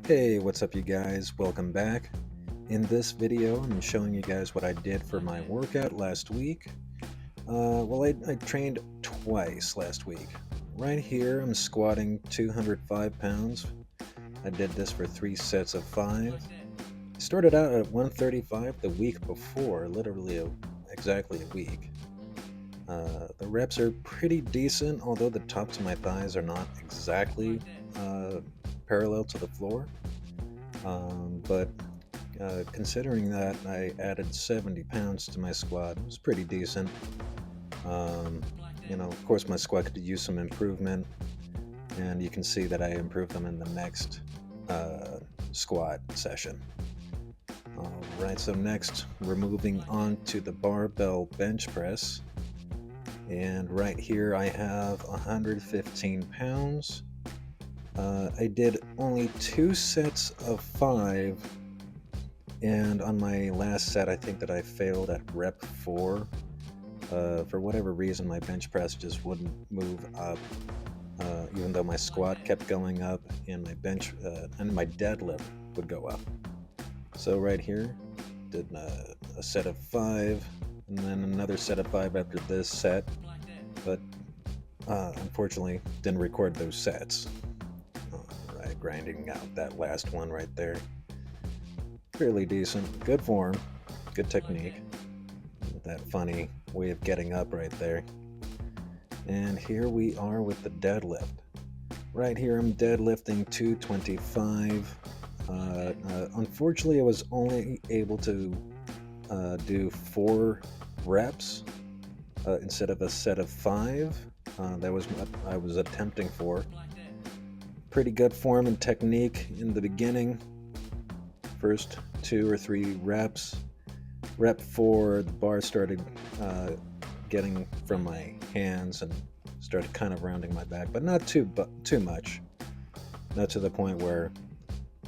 Hey, what's up you guys? Welcome back. In this video, I'm showing you guys what I did for my workout last week. I trained twice last week. Right here, I'm squatting 205 pounds. I did this for 3 sets of 5. I started out at 135 the week before, literally exactly a week. The reps are pretty decent, although the tops of my thighs are not exactly parallel to the floor. But considering that I added 70 pounds to my squat, it was pretty decent. Um, of course, my squat could use some improvement, and you can see that I improved them in the next squat session. All right, so next we're moving on to the barbell bench press. And right here I have 115 pounds. I did only 2 sets of 5. And on my last set, I think that I failed at rep 4. For whatever reason, my bench press just wouldn't move up, even though my squat kept going up and my deadlift would go up. So right here, did a set of 5, and then another set of 5 after this set, but unfortunately didn't record those sets. All right, grinding out that last one right there. Fairly decent, good form, good technique. That funny way of getting up right there. And here we are with the deadlift. Right here I'm deadlifting 225. Unfortunately, I was only able to do 4 reps instead of a set of 5. That was what I was attempting for. Pretty good form and technique in the beginning. First 2 or 3 reps. Rep 4, the bar started getting from my hands and started kind of rounding my back, but not too much. Not to the point where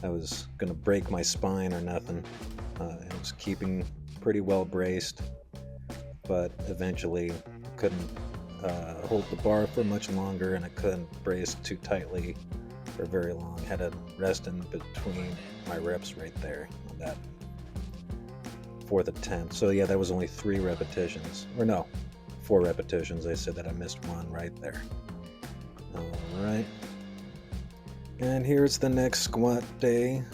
I was going to break my spine or nothing. I was keeping pretty well braced, but eventually couldn't hold the bar for much longer, and I couldn't brace too tightly for very long. Had to rest in between my reps right there on that 4th attempt. So yeah, that was only 3 repetitions, or no, 4 repetitions. I said that I missed one right there. All right, and here's the next squat day.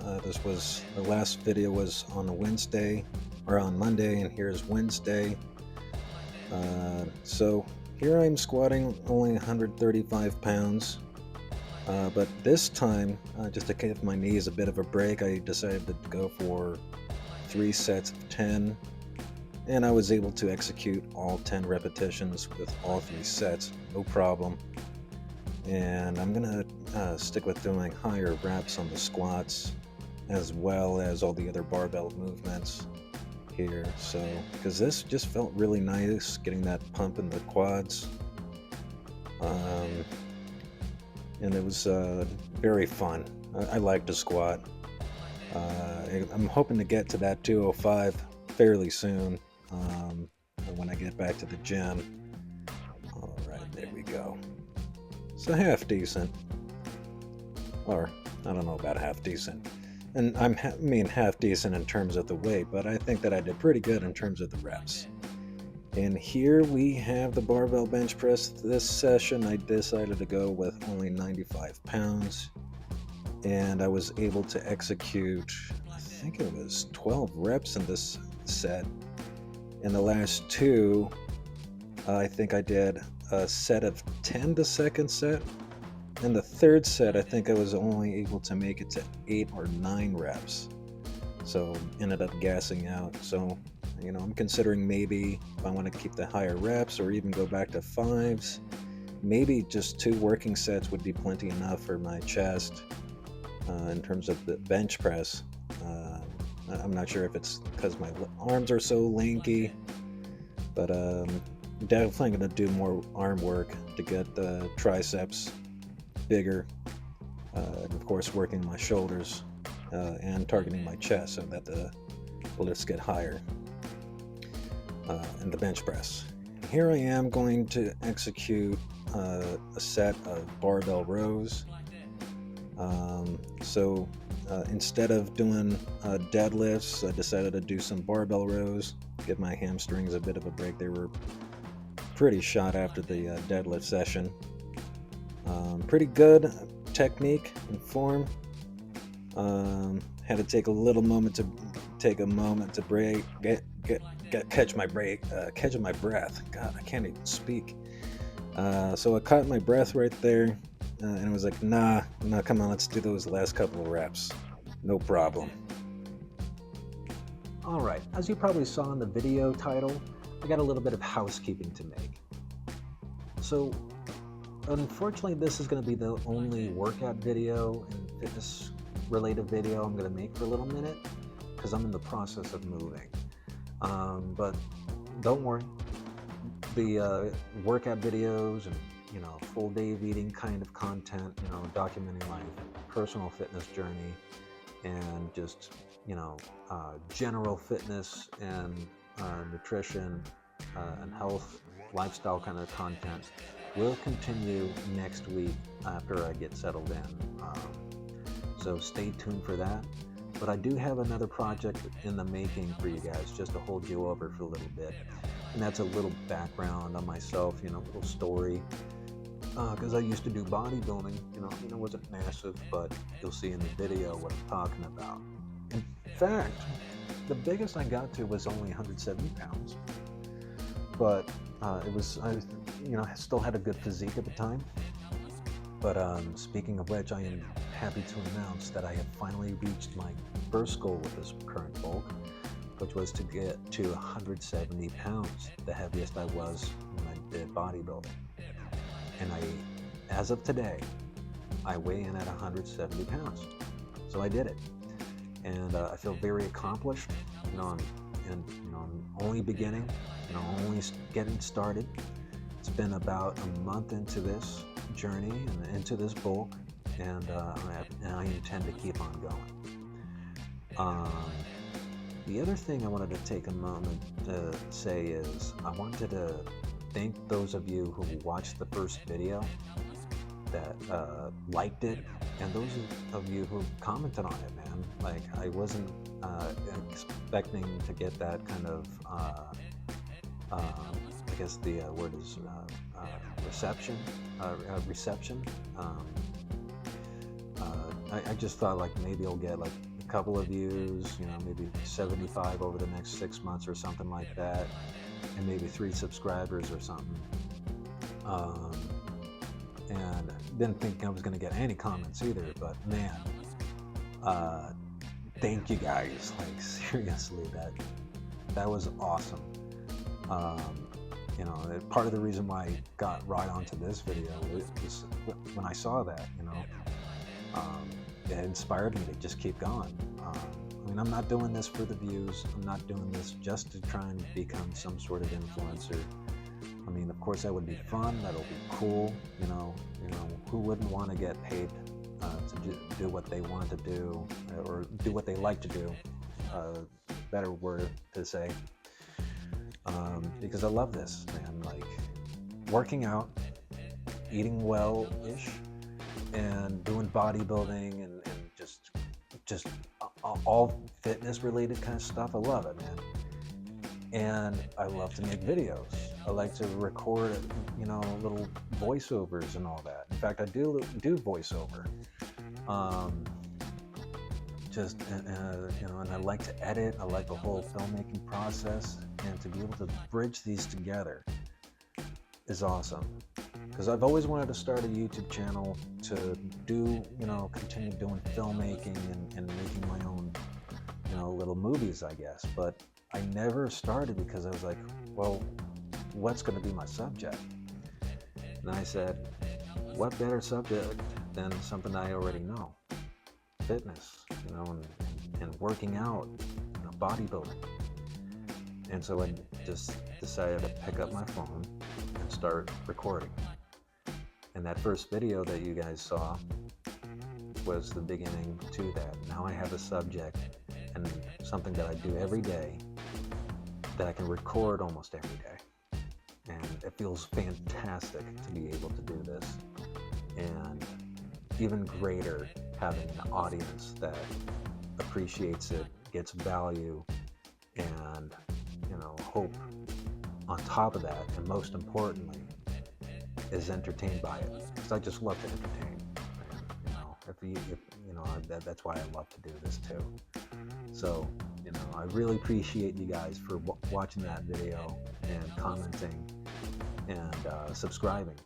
The last video was on a Wednesday, or on Monday, and here's Wednesday. So here I'm squatting only 135 pounds. But this time, just to give my knees a bit of a break, I decided to go for 3 sets of 10, and I was able to execute all 10 repetitions with all 3 sets, no problem. And I'm gonna stick with doing higher reps on the squats, as well as all the other barbell movements here. So, because this just felt really nice, getting that pump in the quads. And it was very fun. I like to squat. I'm hoping to get to that 205 fairly soon when I get back to the gym. All right, there we go. So half decent, or I don't know about half decent, and I mean half decent in terms of the weight, but I think that I did pretty good in terms of the reps. And here we have the barbell bench press. This session I decided to go with only 95 pounds, and I was able to execute, I think it was 12 reps in this set. In the last 2, I think I did a set of 10 the second set. In the 3rd set, I think I was only able to make it to 8 or 9 reps. So ended up gassing out. So I'm considering maybe if I want to keep the higher reps or even go back to 5s, maybe just 2 working sets would be plenty enough for my chest in terms of the bench press. I'm not sure if it's because my arms are so lanky, but I'm definitely going to do more arm work to get the triceps bigger, and of course working my shoulders and targeting my chest so that the lifts get higher. In the bench press. Here I am going to execute a set of barbell rows. Instead of doing deadlifts, I decided to do some barbell rows, give my hamstrings a bit of a break. They were pretty shot after the deadlift session. Pretty good technique and form. Had to take a moment to break, catch my breath. God, I can't even speak. So I caught my breath right there, and it was like, nah, come on, let's do those last couple of reps. No problem. All right, as you probably saw in the video title, I got a little bit of housekeeping to make. So, unfortunately, this is going to be the only workout video and fitness-related video I'm going to make for a little minute, because I'm in the process of moving. But don't worry, the workout videos and full day of eating kind of content, documenting my personal fitness journey and just general fitness and nutrition and health lifestyle kind of content will continue next week after I get settled in. So stay tuned for that. But I do have another project in the making for you guys, just to hold you over for a little bit. And that's a little background on myself, a little story. Because I used to do bodybuilding, it wasn't massive, but you'll see in the video what I'm talking about. In fact, the biggest I got to was only 170 pounds. But I still had a good physique at the time. But speaking of which, I am happy to announce that I have finally reached my first goal with this current bulk, which was to get to 170 pounds, the heaviest I was when I did bodybuilding. And as of today, I weigh in at 170 pounds. So I did it. And I feel very accomplished. I'm only beginning, only getting started. It's been about a month into this journey and into this bulk, and I intend to keep on going. The other thing I wanted to take a moment to say is I wanted to thank those of you who watched the first video that liked it, and those of you who commented on it, man. Like, I wasn't expecting to get that kind of I guess the word is reception. I just thought like maybe I'll get like a couple of views, maybe 75 over the next 6 months or something like that, and maybe 3 subscribers or something. And didn't think I was going to get any comments either, but man, thank you guys. Like, seriously, that was awesome. Part of the reason why I got right onto this video was when I saw that, it inspired me to just keep going. I'm not doing this for the views. I'm not doing this just to try and become some sort of influencer. Of course, that would be fun. That'll be cool. Who wouldn't want to get paid to do what they want to do, or do what they like to do? Better word to say. Because I love this, man. Like, working out, eating well-ish, and doing bodybuilding and just all fitness-related kind of stuff. I love it, man. And I love to make videos. I like to record, little voiceovers and all that. In fact, I do voiceover. And I like to edit. I like the whole filmmaking process, and to be able to bridge these together is awesome. Because I've always wanted to start a YouTube channel to do, continue doing filmmaking and making my own, little movies, I guess. But I never started because I was like, well, what's going to be my subject? And I said, what better subject than something I already know? Fitness, and working out, bodybuilding. And so I just decided to pick up my phone and start recording. And that first video that you guys saw was the beginning to that. Now I have a subject and something that I do every day that I can record almost every day. And it feels fantastic to be able to do this. And even greater having an audience that appreciates it, gets value, and hope on top of that, and most importantly, is entertained by it. Because I just love to entertain. That's why I love to do this too. So, I really appreciate you guys for watching that video and commenting and subscribing.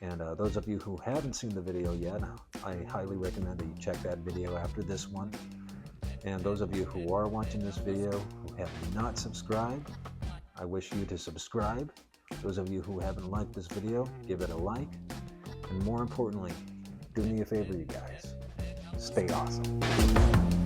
And those of you who haven't seen the video yet, I highly recommend that you check that video after this one. And those of you who are watching this video who have not subscribed, I wish you to subscribe. Those of you who haven't liked this video, give it a like. And more importantly, do me a favor, you guys. Stay awesome.